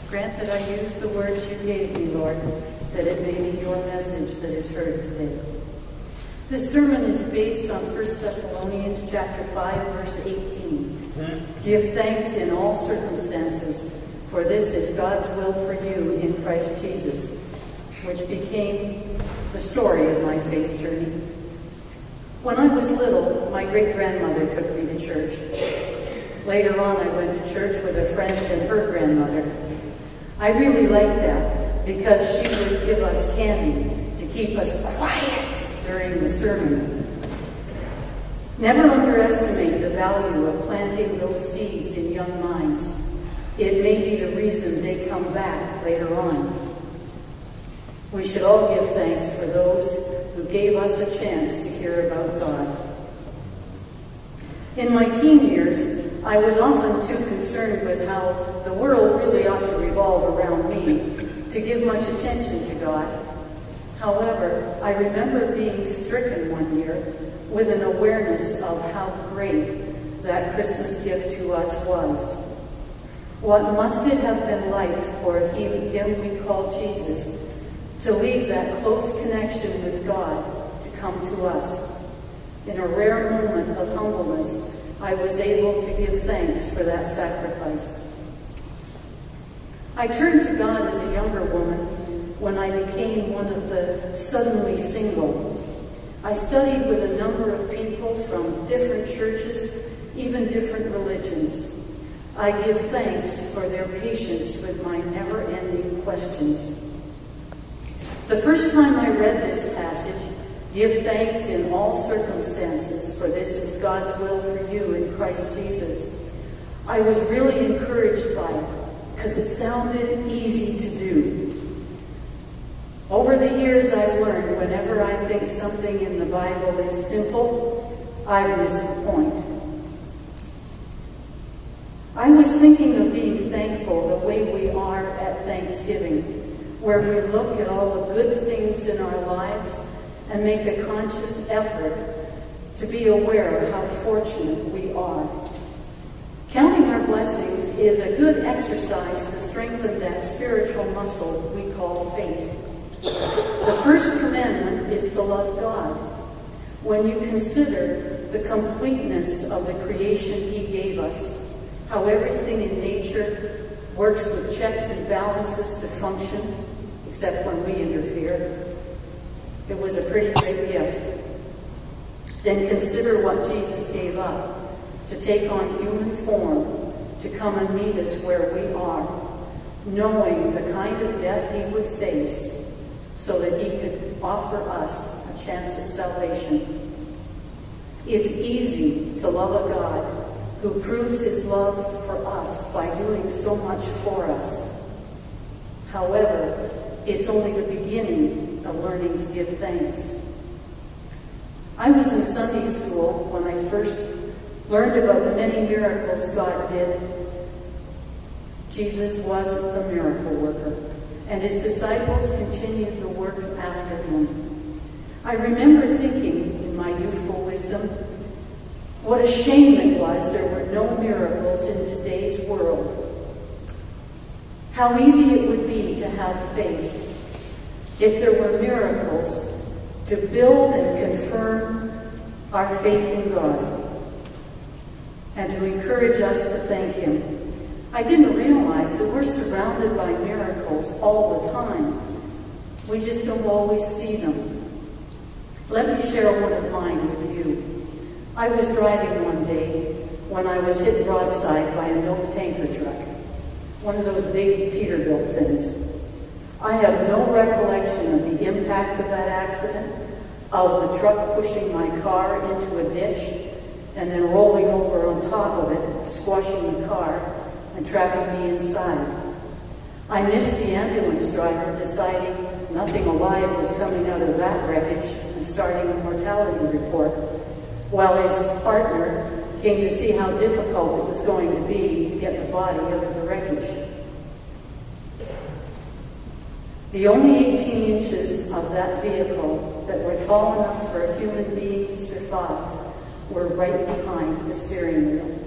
Grant that I use the words you gave me, Lord, that it may be your message that is heard today. This sermon is based on 1 Thessalonians chapter 5, verse 18. Give thanks in all circumstances, for this is God's will for you in Christ Jesus, which became the story of my faith journey. When I was little, my great-grandmother took me to church. Later on, I went to church with a friend and her grandmother. I really liked that because she would give us candy to keep us quiet during the sermon. Never underestimate the value of planting those seeds in young minds. It may be the reason they come back later on. We should all give thanks for those who gave us a chance to hear about God. In my teen years, I was often too concerned with how the world really ought to revolve around me to give much attention to God. However, I remember being stricken one year with an awareness of how great that Christmas gift to us was. What must it have been like for him we call Jesus to leave that close connection with God to come to us? In a rare moment of humbleness, I was able to give thanks for that sacrifice. I turned to God as a younger woman when I became one of the suddenly single. I studied with a number of people from different churches, even different religions. I give thanks for their patience with my never-ending questions. The first time I read this passage, give thanks in all circumstances, for this is God's will for you in Christ Jesus, I was really encouraged by it because it sounded easy to do. Over the years, I've learned whenever I think something in the Bible is simple, I've missed the point. I was thinking of being thankful the way we are at Thanksgiving, where we look at all the good things in our lives and make a conscious effort to be aware of how fortunate we are. Counting our blessings is a good exercise to strengthen that spiritual muscle we call faith. The first commandment is to love God. When you consider the completeness of the creation He gave us, how everything in nature works with checks and balances to function, except when we interfere, it was a pretty great gift. Then consider what Jesus gave up to take on human form, to come and meet us where we are, knowing the kind of death He would face so that He could offer us a chance at salvation. It's easy to love a God who proves His love for us by doing so much for us. However, it's only the beginning of learning to give thanks. I was in Sunday school when I first learned about the many miracles God did. Jesus was a miracle worker, and His disciples continued the work after Him. I remember thinking in my youthful wisdom, what a shame it was there were no miracles in today's world. How easy it would be to have faith if there were miracles to build and confirm our faith in God and to encourage us to thank Him. I didn't realize that we're surrounded by miracles all the time. We just don't always see them. Let me share one of mine with you. I was driving one day when I was hit broadside by a milk tanker truck, one of those big Peterbilt things. I have no recollection of the impact of that accident, of the truck pushing my car into a ditch and then rolling over on top of it, squashing the car and trapping me inside. I missed the ambulance driver deciding nothing alive was coming out of that wreckage and starting a mortality report, while his partner came to see how difficult it was going to be to get the body out of the wreckage. The only 18 inches of that vehicle that were tall enough for a human being to survive were right behind the steering wheel.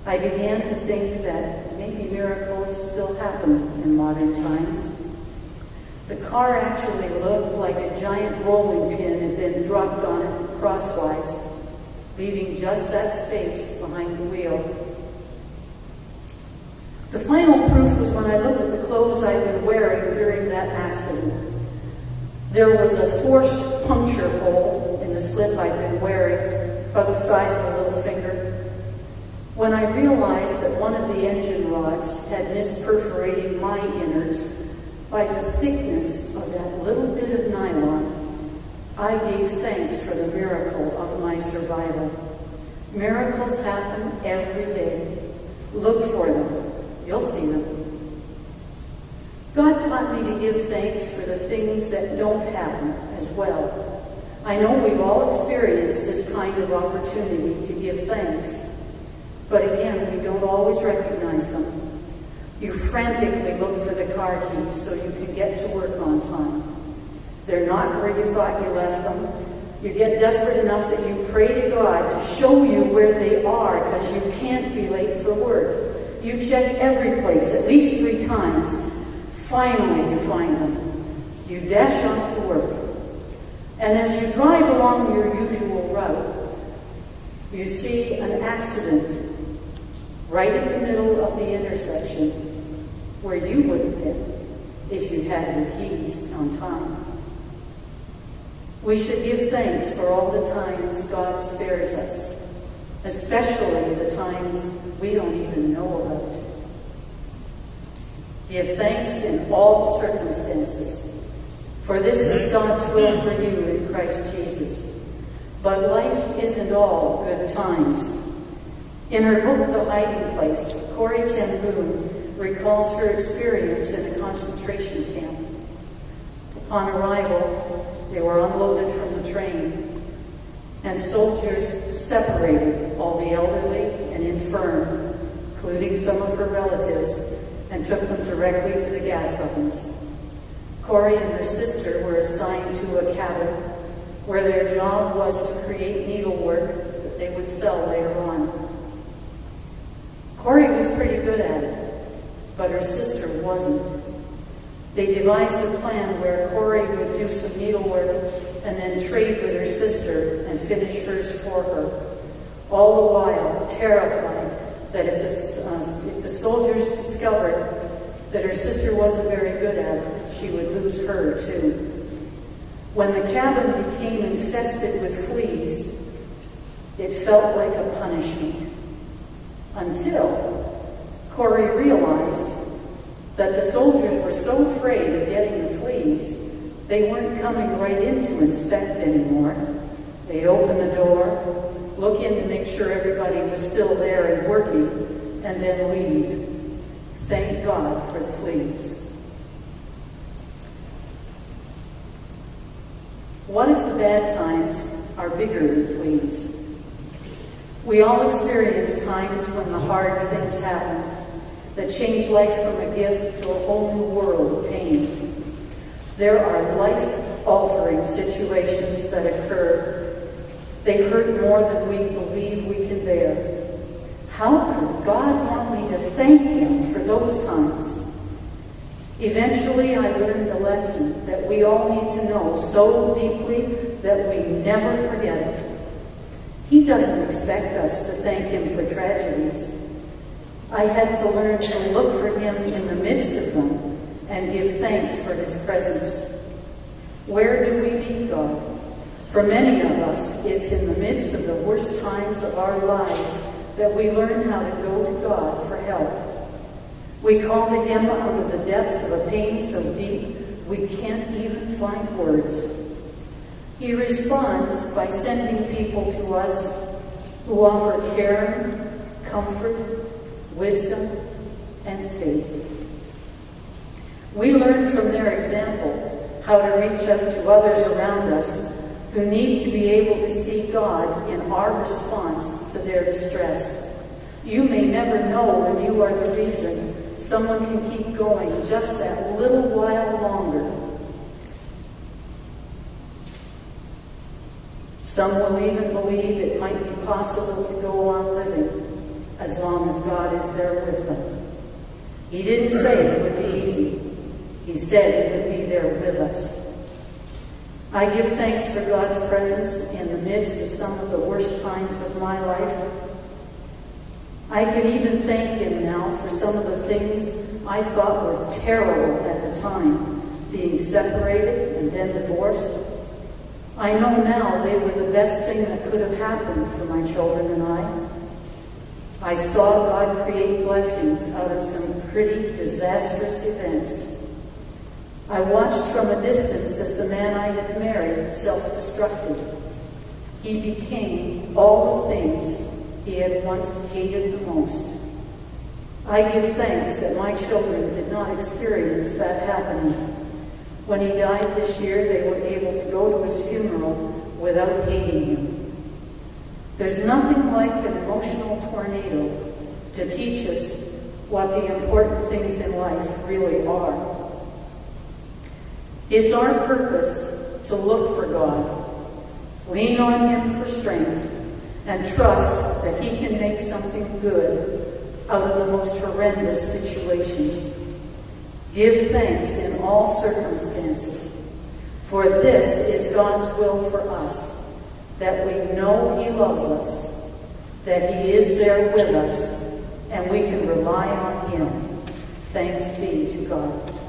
I began to think that maybe miracles still happen in modern times. The car actually looked like a giant rolling pin had been dropped on it crosswise, leaving just that space behind the wheel. The final proof was when I looked at the clothes I'd been wearing during that accident. There was a forced puncture hole in the slip I'd been wearing, about the size of a little finger. When I realized that one of the engine rods had missed perforating my innards by the thickness of that little bit of nylon, I gave thanks for the miracle of my survival. Miracles happen every day. Look for them. You'll see them. God taught me to give thanks for the things that don't happen as well. I know we've all experienced this kind of opportunity to give thanks, but again, we don't always recognize them. You frantically look for the car keys so you can get to work on time. They're not where you thought you left them. You get desperate enough that you pray to God to show you where they are because you can't be late for work. You check every place at least 3 times. Finally, you find them. You dash off to work. And as you drive along your usual route, you see an accident right in the middle of the intersection where you would have been if you had your keys on time. We should give thanks for all the times God spares us, especially the times we don't even know about. Give thanks in all circumstances, for this is God's will for you in Christ Jesus. But life isn't all good times. In her book, The Hiding Place, Corrie ten Boom recalls her experience in a concentration camp. Upon arrival, they were unloaded from the train, and soldiers separated all the elderly and infirm, including some of her relatives, and took them directly to the gas ovens. Corrie and her sister were assigned to a cabin where their job was to create needlework that they would sell later on. Corrie was pretty good at it, but her sister wasn't. They devised a plan where Corrie would do some needlework and then trade with her sister and finish hers for her, all the while terrified that if the soldiers discovered that her sister wasn't very good at it, she would lose her too. When the cabin became infested with fleas, it felt like a punishment, until Corrie realized that the soldiers were so afraid of getting the fleas, they weren't coming right in to inspect anymore. They'd open the door, look in to make sure everybody was still there and working, and then leave. Thank God for the fleas. What if the bad times are bigger than fleas? We all experience times when the hard things happen that change life from a gift to a whole new world of pain. There are life-altering situations that occur. They hurt more than we believe we can bear. How could God want me to thank Him for those times? Eventually, I learned the lesson that we all need to know so deeply that we never forget it. He doesn't expect us to thank Him for tragedies. I had to learn to look for Him in the midst of them and give thanks for His presence. Where do we meet God? For many of us, it's in the midst of the worst times of our lives that we learn how to go to God for help. We call to Him out of the depths of a pain so deep we can't even find words. He responds by sending people to us who offer care, comfort, wisdom, and faith. We learn from their example how to reach out to others around us who need to be able to see God in our response to their distress. You may never know when you are the reason someone can keep going just that little while longer. Some will even believe it might be possible to go on living as long as God is there with them. He didn't say it would be easy. He said He would be there with us. I give thanks for God's presence in the midst of some of the worst times of my life. I can even thank Him now for some of the things I thought were terrible at the time, being separated and then divorced. I know now they were the best thing that could have happened for my children and I. I saw God create blessings out of some pretty disastrous events. I watched from a distance as the man I had married self-destructed. He became all the things he had once hated the most. I give thanks that my children did not experience that happening. When he died this year, they were able to go to his funeral without hating him. There's nothing like an emotional tornado to teach us what the important things in life really are. It's our purpose to look for God, lean on Him for strength, and trust that He can make something good out of the most horrendous situations. Give thanks in all circumstances, for this is God's will for us, that we know He loves us, that He is there with us, and we can rely on Him. Thanks be to God.